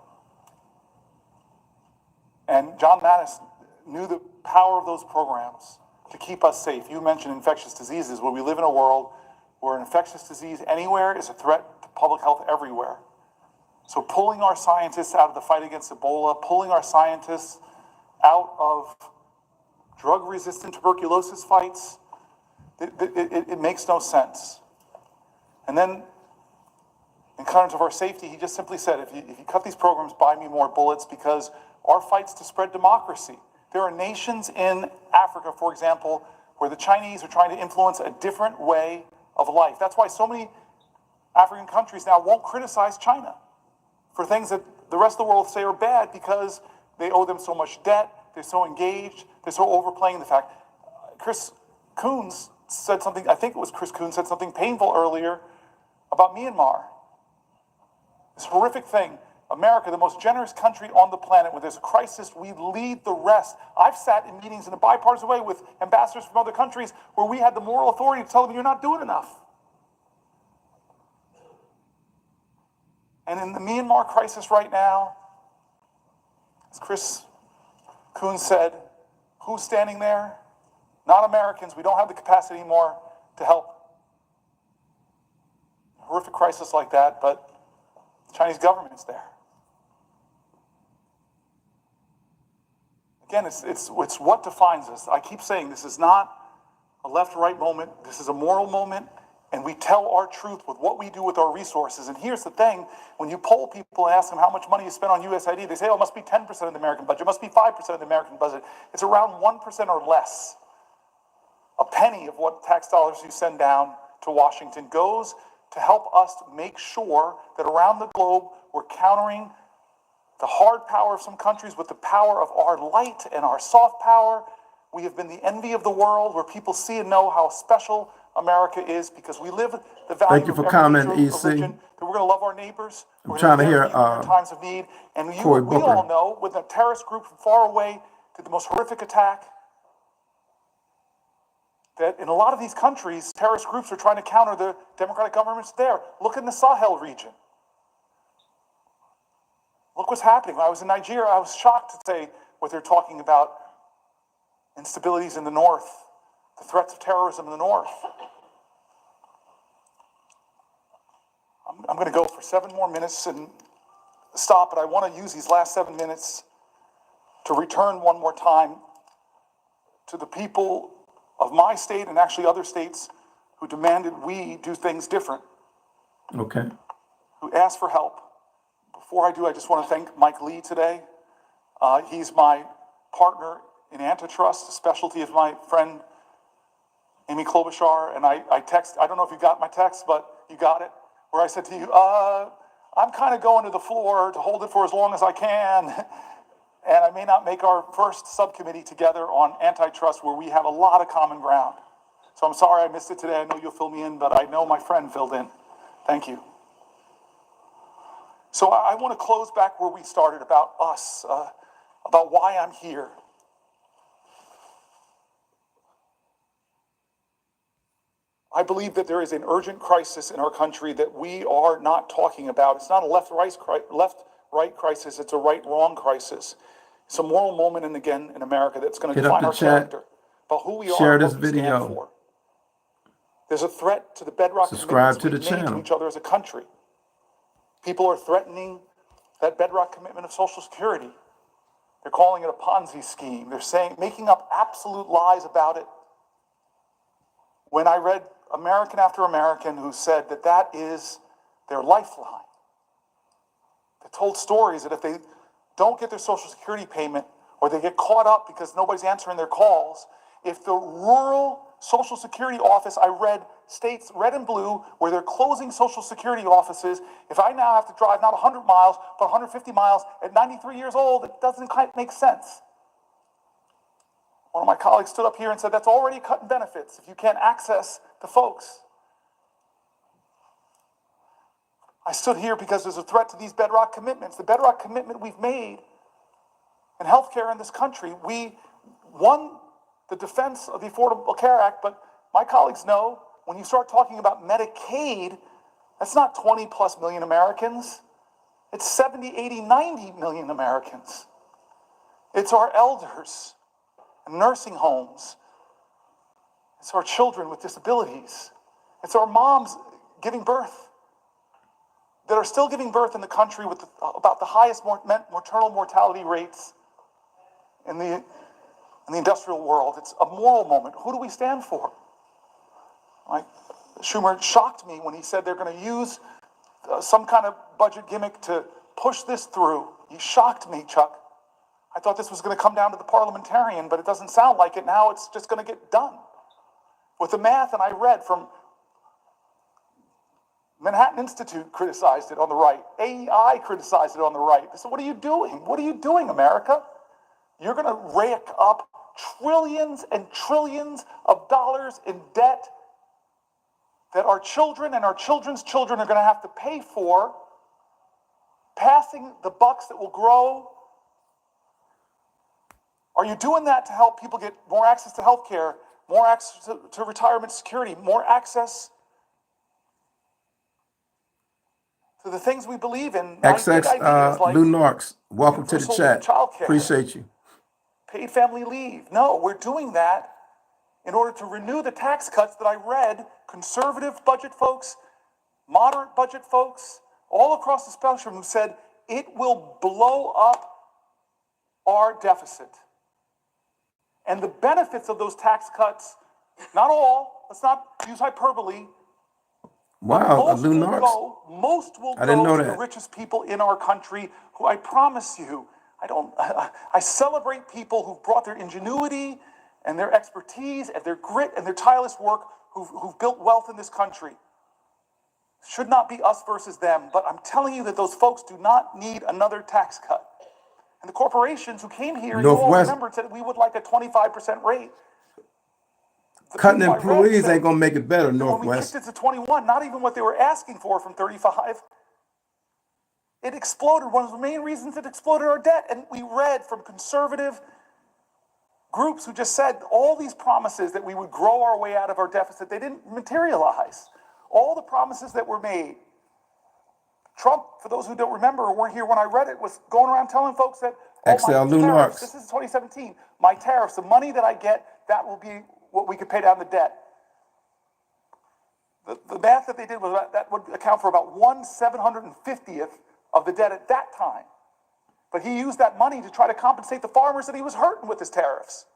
And John Mattis knew the power of those programs to keep us safe. You mentioned infectious diseases. Well, we live in a world where an infectious disease anywhere is a threat to public health everywhere. So pulling our scientists out of the fight against Ebola, pulling our scientists out of drug-resistant tuberculosis fights, it makes no sense. And then, in terms of our safety, he just simply said, if you cut these programs, buy me more bullets, because our fight's to spread democracy. There are nations in Africa, for example, where the Chinese are trying to influence a different way of life. That's why so many African countries now won't criticize China for things that the rest of the world say are bad, because they owe them so much debt, they're so engaged, they're so overplaying the fact. Chris Coons said something, I think it was Chris Coons said something painful earlier about Myanmar. This horrific thing. America, the most generous country on the planet, when there's a crisis, we lead the rest. I've sat in meetings in a bipartisan way with ambassadors from other countries where we had the moral authority to tell them, you're not doing enough. And in the Myanmar crisis right now, as Chris Coons said, who's standing there? Not Americans. We don't have the capacity anymore to help. A horrific crisis like that, but the Chinese government is there. Again, it's what defines us. I keep saying this is not a left-right moment. This is a moral moment, and we tell our truth with what we do with our resources. And here's the thing. When you poll people and ask them how much money you spend on USAID, they say, oh, it must be 10% of the American budget. It must be 5% of the American budget. It's around 1% or less. A penny of what tax dollars you send down to Washington goes to help us make sure that around the globe we're countering the hard power of some countries with the power of our light and our soft power. We have been the envy of the world, where people see and know how special America is, because we live the value Thank you for of every commenting, religion, EC. that we're going to love our neighbors. I'm We're trying to gonna hear be there in times of need. And we Cory all Booker. know, with a terrorist group from far away did the most horrific attack, that in a lot of these countries, terrorist groups are trying to counter the democratic governments there. Look in the Sahel region. Look what's happening. When I was in Nigeria, I was shocked to say what they're talking about. Instabilities in the north, the threats of terrorism in the north. I'm going to go for 7 more minutes and stop, but I want to use these last 7 minutes to return one more time to the people of my state and actually other states who demanded we do things different, Okay. who asked for help. Before I do, I just want to thank Mike Lee today. He's my partner in antitrust, a specialty of my friend Amy Klobuchar. And I don't know if you got my text, but you got it, where I said to you, I'm kind of going to the floor to hold it for as long as I can. And I may not make our first subcommittee together on antitrust, where we have a lot of common ground. So I'm sorry I missed it today. I know you'll fill me in, but I know my friend filled in. Thank you. So I want to close back where we started, about us, about why I'm here. I believe that there is an urgent crisis in our country that we are not talking about. It's not a left-right crisis, it's a right-wrong crisis. It's a moral moment, and again, in America that's going to define our character, about who we are, share and this what we stand video, for. There's a threat to the bedrock subscribe commitments to the we've made channel. to each other as a country. People are threatening that bedrock commitment of Social Security. They're calling it a Ponzi scheme. They're making up absolute lies about it. When I read American after American who said that that is their lifeline, they told stories that if they don't get their Social Security payment, or they get caught up because nobody's answering their calls, if the rural Social Security office, I read states red and blue where they're closing Social Security offices, if I now have to drive not 100 miles, but 150 miles at 93 years old, it doesn't quite make sense. One of my colleagues stood up here and said, that's already cutting benefits if you can't access the folks. I stood here because there's a threat to these bedrock commitments. The bedrock commitment we've made in healthcare in this country. We won the defense of the Affordable Care Act, but my colleagues know when you start talking about Medicaid, that's not 20 plus million Americans. It's 70, 80, 90 million Americans. It's our elders in nursing homes. It's our children with disabilities. It's our moms giving birth that are still giving birth in the country with about the highest maternal mortality rates in the industrial world. It's a moral moment. Who do we stand for? Schumer shocked me when he said they're going to use some kind of budget gimmick to push this through. He shocked me, Chuck. I thought this was going to come down to the parliamentarian, but it doesn't sound like it. Now it's just going to get done. With the math, and I read from Manhattan Institute criticized it on the right. AEI criticized it on the right. They said, what are you doing? What are you doing, America? You're going to rake up trillions and trillions of dollars in debt that our children and our children's children are going to have to pay for, passing the bucks that will grow. Are you doing that to help people get more access to health care, more access to retirement security, more access to the things we believe in? XX Lunarks, welcome to the chat. Appreciate you. Paid family leave. No, we're doing that in order to renew the tax cuts that I read conservative budget folks, moderate budget folks, all across the spectrum who said it will blow up our deficit. And the benefits of those tax cuts, not all, let's not use hyperbole. Wow, most will go to the richest people in our country, who I promise you, I celebrate people who've brought their ingenuity and their expertise and their grit and their tireless work who've built wealth in this country. Should not be us versus them, but I'm telling you that those folks do not need another tax cut. And the corporations who came here, you all remember, said we would like a 25% rate. Cutting employees ain't gonna make it better, Northwest. When we kicked it to 21, not even what they were asking for from 35, it exploded. One of the main reasons it exploded our debt. And we read from conservative groups who just said all these promises that we would grow our way out of our deficit, they didn't materialize. All the promises that were made. Trump, for those who don't remember or weren't here when I read it, was going around telling folks that, tariffs, this is 2017, my tariffs, the money that I get, that will be what we could pay down the debt. The math that they did was that would account for about 1/750th of the debt at that time. But he used that money to try to compensate the farmers that he was hurting with his tariffs.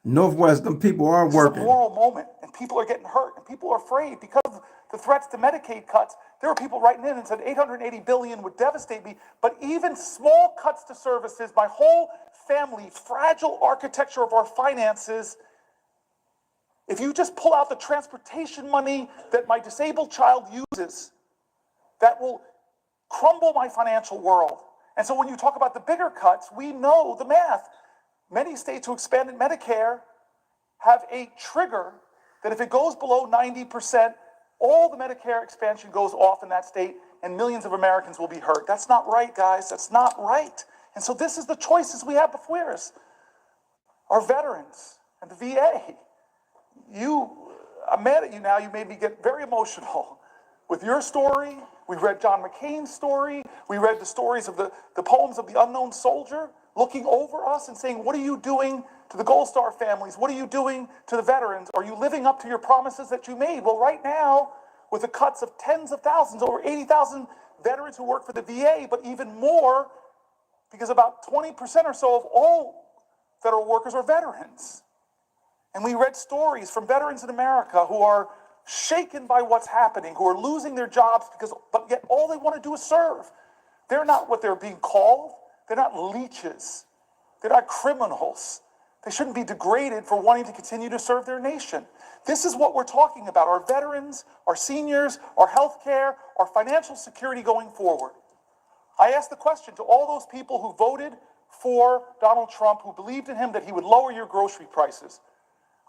Northwest, them people are working. It's a moral moment, and people are getting hurt, and people are afraid because of the threats to Medicaid cuts. There were people writing in and said $880 billion would devastate me, but even small cuts to services, my whole family, fragile architecture of our finances, if you just pull out the transportation money that my disabled child uses, that will crumble my financial world. And so when you talk about the bigger cuts, we know the math. Many states who expanded Medicare have a trigger that if it goes below 90%, all the Medicare expansion goes off in that state and millions of Americans will be hurt. That's not right, guys. That's not right. And so this is the choices we have before us. Our veterans and the VA. I'm mad at you now. You made me get very emotional with your story. We read John McCain's story. We read the stories of the poems of the unknown soldier looking over us and saying, what are you doing to the Gold Star families? What are you doing to the veterans? Are you living up to your promises that you made? Well, right now, with the cuts of tens of thousands, over 80,000 veterans who work for the VA, but even more, because about 20% or so of all federal workers are veterans. And we read stories from veterans in America who are shaken by what's happening, who are losing their jobs but yet all they want to do is serve. They're not what they're being called. They're not leeches. They're not criminals. They shouldn't be degraded for wanting to continue to serve their nation. This is what we're talking about. Our veterans, our seniors, our health care, our financial security going forward. I asked the question to all those people who voted for Donald Trump, who believed in him that he would lower your grocery prices.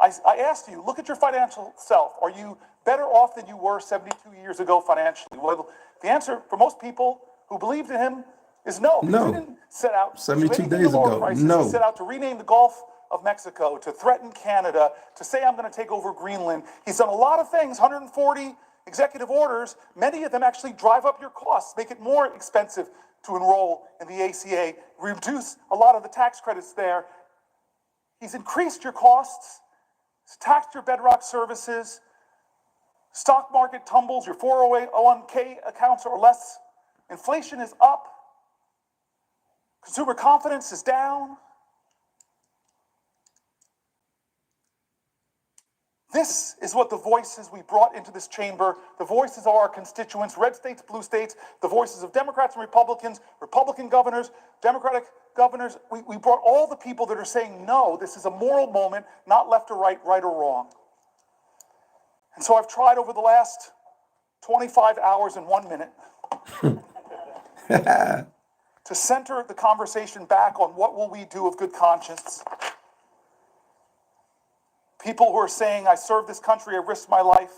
I asked you, look at your financial self. Are you better off than you were 72 years ago financially? Well, the answer for most people who believed in him is no. Because he didn't set out 72 days to lower ago. prices. No. He set out to rename the Gulf of Mexico, to threaten Canada, to say I'm going to take over Greenland. He's done a lot of things, 140 executive orders. Many of them actually drive up your costs, make it more expensive to enroll in the ACA, reduce a lot of the tax credits there. He's increased your costs. It's taxed your bedrock services. Stock market tumbles, your 401k accounts are less. Inflation is up. Consumer confidence is down. This is what the voices we brought into this chamber, the voices of our constituents, red states, blue states, the voices of Democrats and Republicans, Republican governors, Democratic governors. We brought all the people that are saying, no, this is a moral moment, not left or right, right or wrong. And so I've tried over the last 25 hours and 1 minute to center the conversation back on what will we do of good conscience. People who are saying, I served this country, I risked my life,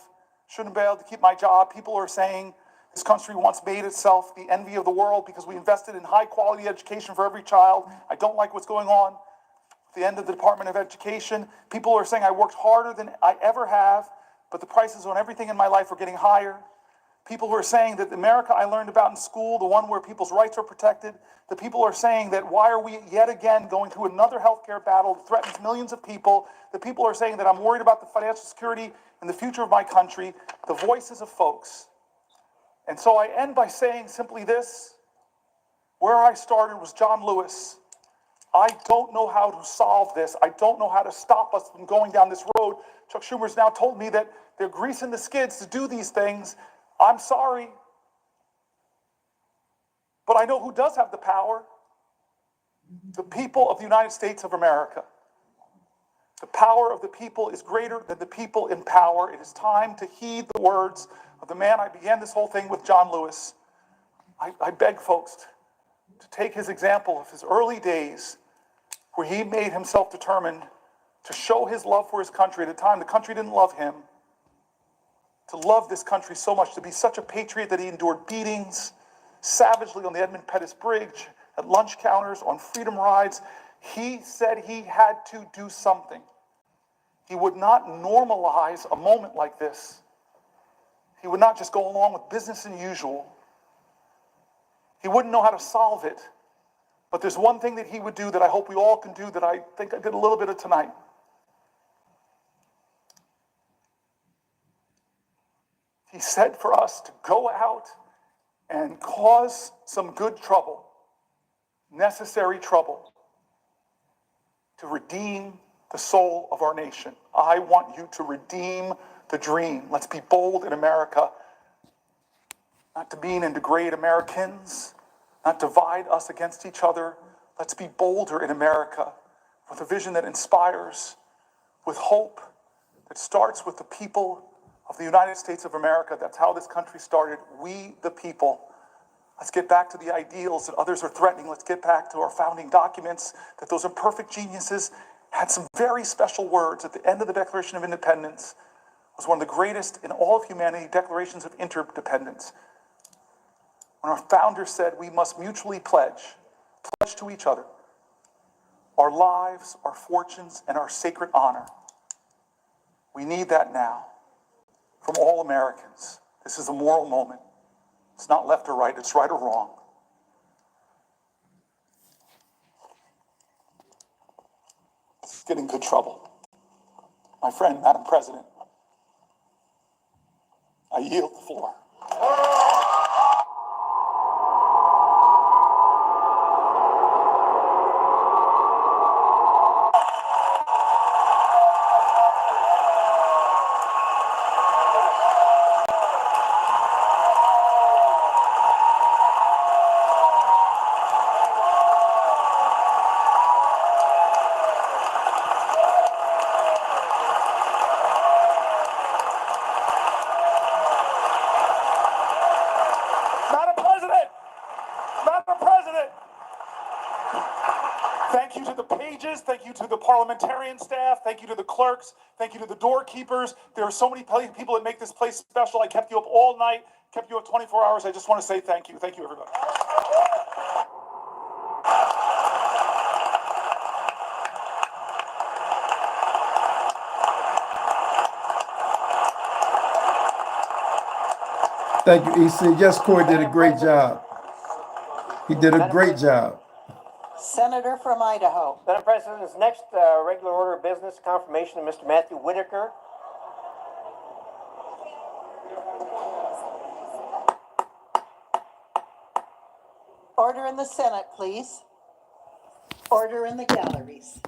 shouldn't be able to keep my job. People who are saying, this country once made itself the envy of the world because we invested in high quality education for every child. I don't like what's going on at the end of the Department of Education. People who are saying, I worked harder than I ever have, but the prices on everything in my life are getting higher. People who are saying that the America I learned about in school, the one where people's rights are protected, the people who are saying that why are we yet again going through another healthcare battle that threatens millions of people, the people who are saying that I'm worried about the financial security and the future of my country, the voices of folks. And so I end by saying simply this, where I started was John Lewis. I don't know how to solve this. I don't know how to stop us from going down this road. Chuck Schumer's now told me that they're greasing the skids to do these things. I'm sorry. But I know who does have the power. The people of the United States of America. The power of the people is greater than the people in power. It is time to heed the words of the man I began this whole thing with, John Lewis. I beg folks to take his example of his early days where he made himself determined to show his love for his country at a time the country didn't love him, to love this country so much, to be such a patriot that he endured beatings savagely on the Edmund Pettus Bridge, at lunch counters, on freedom rides. He said he had to do something. He would not normalize a moment like this. He would not just go along with business as usual. He wouldn't know how to solve it. But there's one thing that he would do that I hope we all can do that I think I did a little bit of tonight. He said for us to go out and cause some good trouble, necessary trouble, to redeem the soul of our nation. I want you to redeem the dream. Let's be bold in America, not to demean and degrade Americans, not divide us against each other. Let's be bolder in America with a vision that inspires, with hope that starts with the people of the United States of America. That's how this country started. We, the people. Let's get back to the ideals that others are threatening. Let's get back to our founding documents, that those imperfect geniuses had some very special words at the end of the Declaration of Independence. It was one of the greatest in all of humanity declarations of interdependence. When our founders said we must mutually pledge to each other our lives, our fortunes, and our sacred honor. We need that now. from all Americans. This is a moral moment. It's not left or right, it's right or wrong. Let's get in good trouble. My friend, Madam President, I yield the floor. Thank you to the pages, thank you to the parliamentarian staff, thank you to the clerks, thank you to the doorkeepers. There are so many people that make this place special. I kept you up all night, kept you up 24 hours. I just want to say thank you. Thank you, everybody. Thank you, EC. Yes, Cory did a great job. He did a great job. Senator from Idaho. Madam President, this next regular order of business, confirmation of Mr. Matthew Whitaker. Order in the Senate, please. Order in the galleries.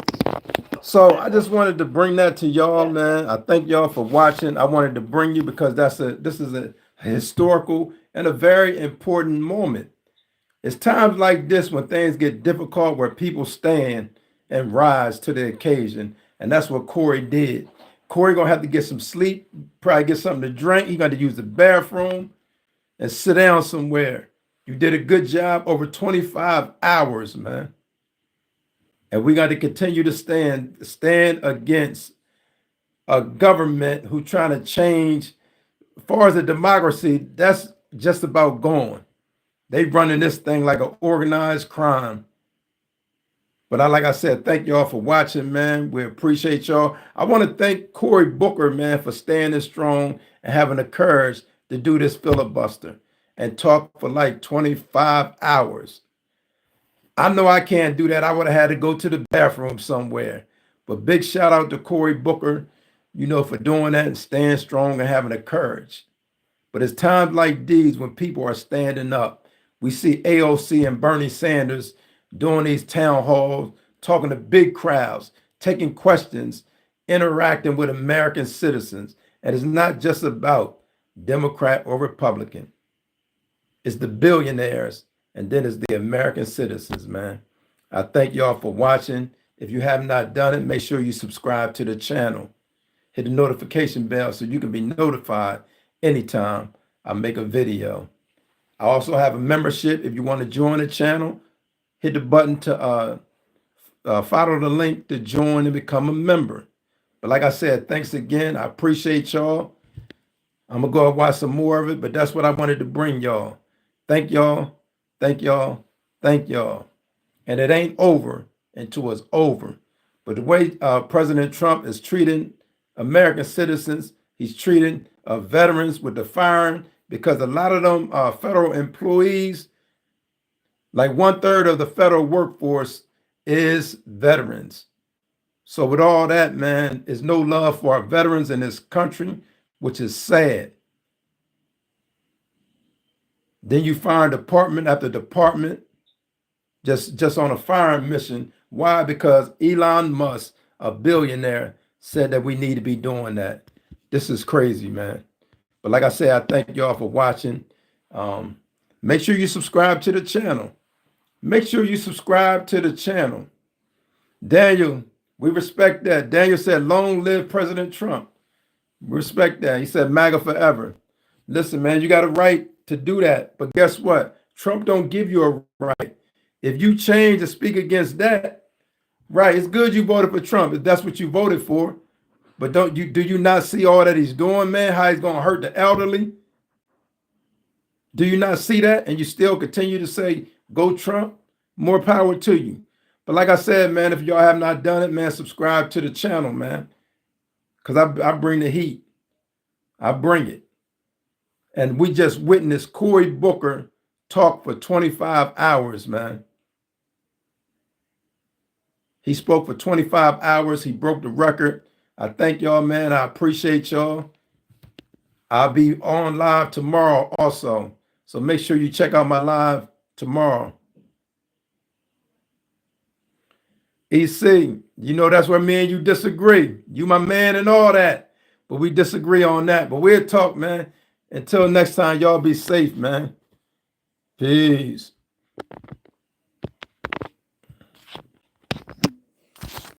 So I just wanted to bring that to y'all, man. I thank y'all for watching. I wanted to bring you because this is a historical and a very important moment. It's times like this when things get difficult where people stand and rise to the occasion. And that's what Cory did. Cory gonna have to get some sleep, probably get something to drink. He got to use the bathroom and sit down somewhere. You did a good job over 25 hours, man. And we got to continue to stand against a government who trying to change. As far as the democracy, that's just about gone. They running this thing like an organized crime. But like I said, thank y'all for watching, man. We appreciate y'all. I want to thank Cory Booker, man, for standing strong and having the courage to do this filibuster and talk for like 25 hours. I know I can't do that. I would have had to go to the bathroom somewhere. But big shout out to Cory Booker, for doing that and staying strong and having the courage. But it's times like these when people are standing up. We see AOC and Bernie Sanders doing these town halls, talking to big crowds, taking questions, interacting with American citizens. And it's not just about Democrat or Republican. It's the billionaires, and then it's the American citizens, man. I thank y'all for watching. If you have not done it, make sure you subscribe to the channel. Hit the notification bell so you can be notified anytime I make a video. I also have a membership. If you want to join the channel, hit the button to follow the link to join and become a member. But like I said, thanks again. I appreciate y'all. I'm going to go and watch some more of it, but that's what I wanted to bring y'all. Thank y'all. Thank y'all. Thank y'all. And it ain't over until it's over. But the way President Trump is treating American citizens, he's treating veterans with the firing, because a lot of them federal employees, like 1/3 of the federal workforce is veterans. So with all that, man, there's no love for our veterans in this country, which is sad. Then you fire department after department just on a firing mission. Why? Because Elon Musk, a billionaire, said that we need to be doing that. This is crazy, man. But like I said, I thank y'all for watching. Make sure you subscribe to the channel. Make sure you subscribe to the channel. Daniel, we respect that. Daniel said, long live President Trump. We respect that. He said, MAGA forever. Listen, man, you got a right to do that. But guess what? Trump don't give you a right. If you change and speak against that, right, it's good you voted for Trump if that's what you voted for. But do you not see all that he's doing, man? How he's going to hurt the elderly? Do you not see that? And you still continue to say, go Trump? More power to you. But like I said, man, if y'all have not done it, man, subscribe to the channel, man. Because I bring the heat. I bring it. And we just witnessed Cory Booker talk for 25 hours, man. He spoke for 25 hours. He broke the record. I thank y'all, man. I appreciate y'all. I'll be on live tomorrow also. So make sure you check out my live tomorrow. EC, you know that's where me and you disagree. You my man and all that. But we disagree on that. But we'll talk, man. Until next time, y'all be safe, man. Peace.